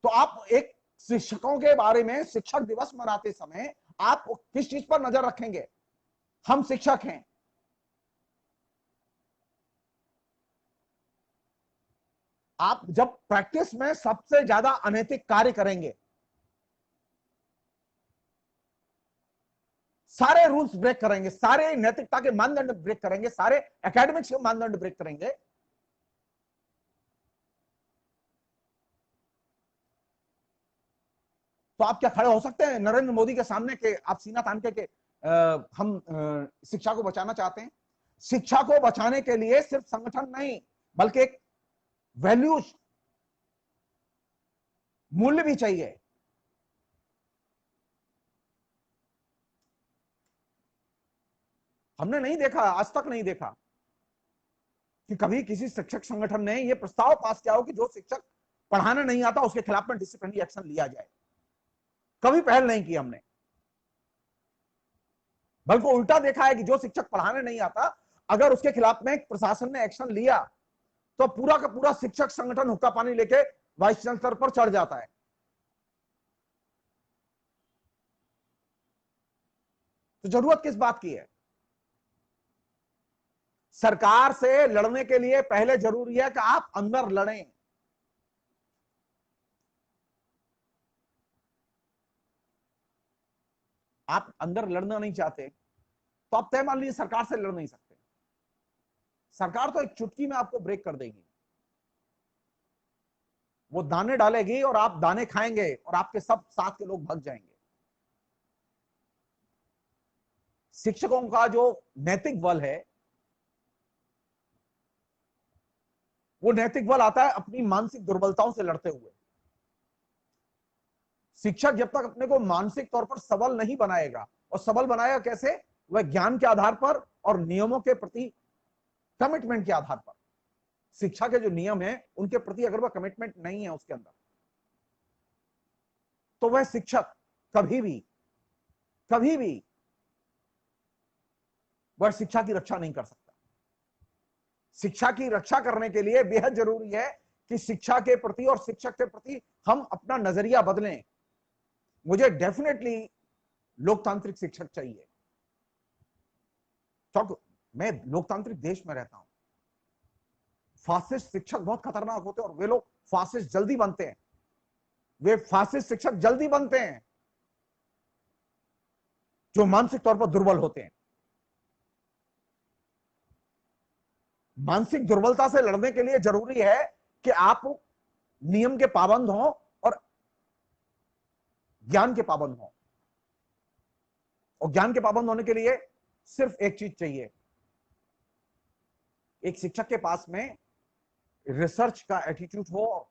तो आप एक शिक्षकों के बारे में शिक्षक दिवस मनाते समय आप किस चीज पर नजर रखेंगे? हम शिक्षक हैं, आप जब प्रैक्टिस में सबसे ज्यादा अनैतिक कार्य करेंगे, सारे रूल्स ब्रेक करेंगे, सारे नैतिकता के मानदंड ब्रेक करेंगे, सारे एकेडमिक्स के मानदंड ब्रेक करेंगे, तो आप क्या खड़े हो सकते हैं नरेंद्र मोदी के सामने के आप सीना तान के हम शिक्षा को बचाना चाहते हैं? शिक्षा को बचाने के लिए सिर्फ संगठन नहीं, बल्कि एक वैल्यूज, मूल्य भी चाहिए। हमने नहीं देखा, आज तक नहीं देखा कि कभी किसी शिक्षक संगठन ने यह प्रस्ताव पास किया हो कि जो शिक्षक पढ़ाने नहीं आता उसके खिलाफ में डिसिप्लिनरी एक्शन लिया जाए। कभी पहल नहीं की हमने, बल्कि उल्टा देखा है कि जो शिक्षक पढ़ाने नहीं आता, अगर उसके खिलाफ में प्रशासन ने एक्शन लिया तो पूरा का पूरा शिक्षक संगठन हुक्का पानी लेके वाइस चांसलर पर चढ़ जाता है। तो जरूरत किस बात की है? सरकार से लड़ने के लिए पहले जरूरी है कि आप अंदर लड़ें। आप अंदर लड़ना नहीं चाहते तो आप तय मान लीजिए सरकार से लड़ नहीं सकते। सरकार तो एक चुटकी में आपको ब्रेक कर देगी, वो दाने डालेगी और आप दाने खाएंगे और आपके सब साथ के लोग भाग जाएंगे। शिक्षकों का जो नैतिक बल है, वो नैतिक बल आता है अपनी मानसिक दुर्बलताओं से लड़ते हुए। शिक्षक जब तक अपने को मानसिक तौर पर सबल नहीं बनाएगा, और सबल बनाएगा कैसे? वह ज्ञान के आधार पर और नियमों के प्रति कमिटमेंट के आधार पर। शिक्षा के जो नियम है उनके प्रति अगर वह कमिटमेंट नहीं है उसके अंदर, तो वह शिक्षक कभी भी वह शिक्षा की रक्षा नहीं कर सकता। शिक्षा की रक्षा करने के लिए बेहद जरूरी है कि शिक्षा के प्रति और शिक्षक के प्रति हम अपना नजरिया बदलें। मुझे डेफिनेटली लोकतांत्रिक शिक्षक चाहिए, क्योंकि मैं लोकतांत्रिक देश में रहता हूं। फासिस्ट शिक्षक बहुत खतरनाक होते हैं और वे लोग फासिस्ट जल्दी बनते हैं, वे फासिस्ट शिक्षक जल्दी बनते हैं जो मानसिक तौर पर दुर्बल होते हैं। मानसिक दुर्बलता से लड़ने के लिए जरूरी है कि आप नियम के पाबंद हों और ज्ञान के पाबंद हों। और ज्ञान के पाबंद होने के लिए सिर्फ एक चीज चाहिए, एक शिक्षक के पास में रिसर्च का एटीट्यूड हो और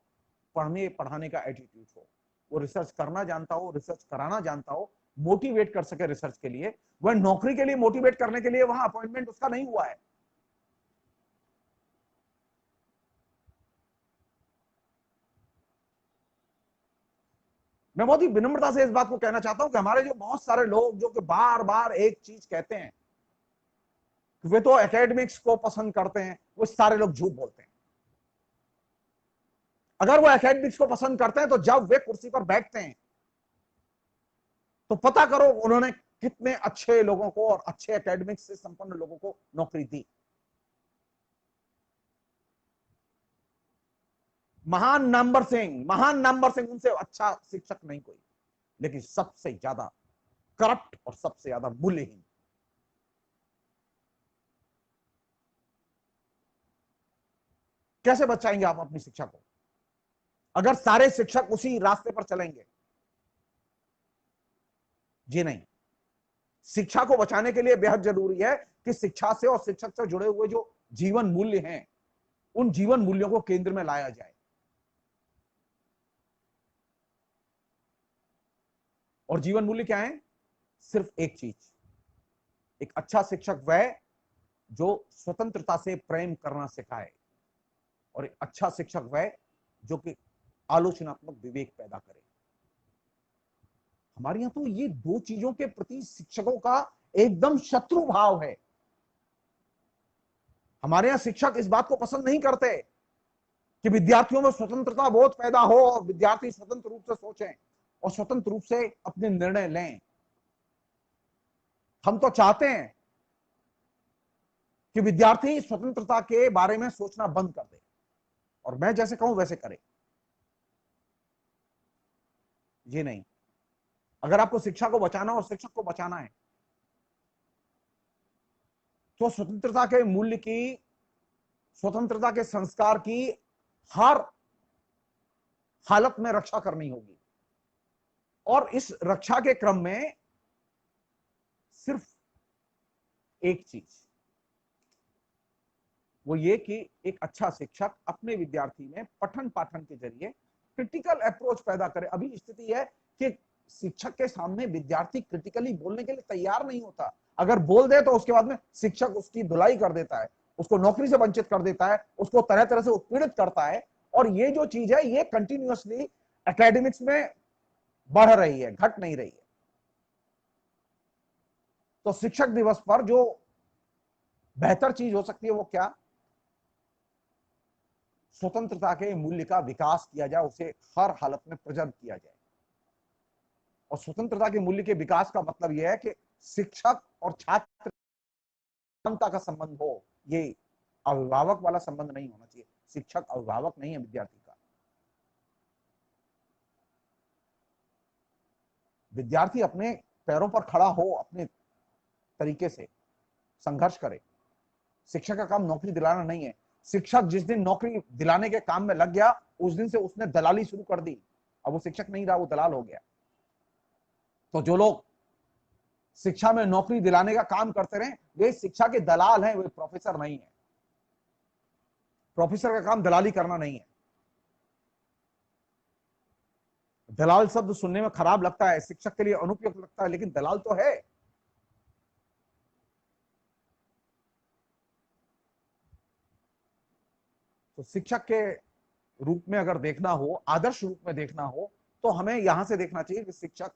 पढ़ने पढ़ाने का एटीट्यूड हो। वो रिसर्च करना जानता हो, रिसर्च कराना जानता हो, मोटिवेट कर सके रिसर्च के लिए। वह नौकरी के लिए मोटिवेट करने के लिए वहां अपॉइंटमेंट उसका नहीं हुआ है। मैं बहुत ही विनम्रता से इस बात को कहना चाहता हूं कि हमारे जो बहुत सारे लोग जो कि बार बार एक चीज कहते हैं, वे तो एकेडमिक्स को पसंद करते हैं, वो सारे लोग झूठ बोलते हैं। अगर वो एकेडमिक्स को पसंद करते हैं तो जब वे कुर्सी पर बैठते हैं तो पता करो उन्होंने कितने अच्छे लोगों को और अच्छे एकेडमिक्स से संपन्न लोगों को नौकरी दी। महान नंबर सिंह उनसे अच्छा शिक्षक नहीं कोई, लेकिन सबसे ज्यादा करप्ट और सबसे ज्यादा मूल्यहीन। कैसे बचाएंगे आप अपनी शिक्षा को अगर सारे शिक्षक उसी रास्ते पर चलेंगे? जी नहीं। शिक्षा को बचाने के लिए बेहद जरूरी है कि शिक्षा से और शिक्षक से जुड़े हुए जो जीवन मूल्य हैं, उन जीवन मूल्यों को केंद्र में लाया जाए। और जीवन मूल्य क्या है? सिर्फ एक चीज, एक अच्छा शिक्षक वह जो स्वतंत्रता से प्रेम करना सिखाए, और एक अच्छा शिक्षक वह जो कि आलोचनात्मक विवेक पैदा करे। हमारे यहां तो ये दो चीजों के प्रति शिक्षकों का एकदम शत्रु भाव है। हमारे यहां शिक्षक इस बात को पसंद नहीं करते कि विद्यार्थियों में स्वतंत्रता बोध पैदा हो और विद्यार्थी स्वतंत्र रूप से सोचें और स्वतंत्र रूप से अपने निर्णय लें। हम तो चाहते हैं कि विद्यार्थी स्वतंत्रता के बारे में सोचना बंद कर दे और मैं जैसे कहूं वैसे करे। ये नहीं। अगर आपको शिक्षा को बचाना और शिक्षक को बचाना है तो स्वतंत्रता के मूल्य की, स्वतंत्रता के संस्कार की हर हालत में रक्षा करनी होगी। और इस रक्षा के क्रम में सिर्फ एक चीज, वो ये कि एक अच्छा शिक्षक अपने विद्यार्थी में पठन पाठन के जरिए क्रिटिकल अप्रोच पैदा करे। अभी स्थिति है कि शिक्षक के सामने विद्यार्थी क्रिटिकली बोलने के लिए तैयार नहीं होता। अगर बोल दे तो उसके बाद में शिक्षक उसकी धुलाई कर देता है, उसको नौकरी से वंचित कर देता है, उसको तरह तरह से उत्पीड़ित करता है। और ये जो चीज है ये कंटिन्यूअसली एकेडमिक्स में बढ़ रही है, घट नहीं रही है। तो शिक्षक दिवस पर जो बेहतर चीज हो सकती है वो क्या? स्वतंत्रता के मूल्य का विकास किया जाए, उसे हर हालत में प्रिजर्व किया जाए। और स्वतंत्रता के मूल्य के विकास का मतलब यह है कि शिक्षक और छात्र का संबंध हो, ये अभिभावक वाला संबंध नहीं होना चाहिए। शिक्षक अभिभावक नहीं है विद्यार्थी का। विद्यार्थी अपने पैरों पर खड़ा हो, अपने तरीके से संघर्ष करे। शिक्षक का काम नौकरी दिलाना नहीं है। शिक्षक जिस दिन नौकरी दिलाने के काम में लग गया उस दिन से उसने दलाली शुरू कर दी। अब वो शिक्षक नहीं रहा, वो दलाल हो गया। तो जो लोग शिक्षा में नौकरी दिलाने का काम करते रहे वे शिक्षा के दलाल हैं, वे प्रोफेसर नहीं है। प्रोफेसर का काम दलाली करना नहीं है। दलाल शब्द सुनने में खराब लगता है, शिक्षक के लिए अनुपयुक्त लगता है, लेकिन दलाल तो है। तो तो शिक्षक के रूप में अगर देखना हो, आदर्श रूप में देखना हो, तो हमें यहां से देखना चाहिए कि शिक्षक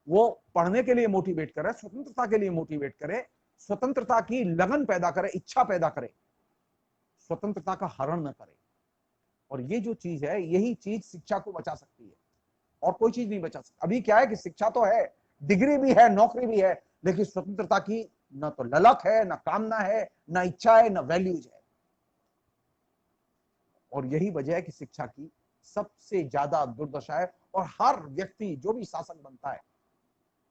वो पढ़ने के लिए मोटिवेट करे, स्वतंत्रता के लिए मोटिवेट करे, स्वतंत्रता की लगन पैदा करे, इच्छा पैदा करे, स्वतंत्रता का हरण न करे। और ये जो चीज है, यही चीज शिक्षा को बचा सकती है, और कोई चीज नहीं बचा सकती। अभी क्या है कि शिक्षा तो है, डिग्री भी है, नौकरी भी है, लेकिन स्वतंत्रता की न तो ललक है, न कामना है, न इच्छा है, न वैल्यूज है। और यही वजह है कि शिक्षा की सबसे ज्यादा दुर्दशा है। और हर व्यक्ति जो भी शासक बनता है,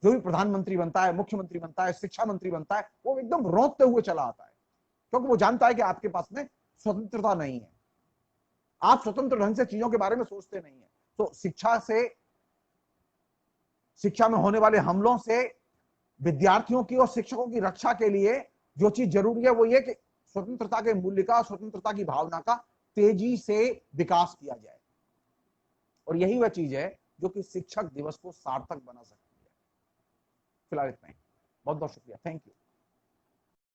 जो भी प्रधानमंत्री बनता है, मुख्यमंत्री बनता है, शिक्षा मंत्री बनता है, वो एकदम रोते हुए चला आता है, क्योंकि वो जानता है कि आपके पास में स्वतंत्रता नहीं है, आप स्वतंत्र ढंग से चीजों के बारे में सोचते नहीं है। तो शिक्षा में होने वाले हमलों से विद्यार्थियों की और शिक्षकों की रक्षा के लिए जो चीज जरूरी है वो ये कि स्वतंत्रता के मूल्य का, स्वतंत्रता की भावना का तेजी से विकास किया जाए। और यही वह चीज है जो कि शिक्षक दिवस को सार्थक बना सकती है। फिलहाल इतना ही, बहुत बहुत शुक्रिया, थैंक यू।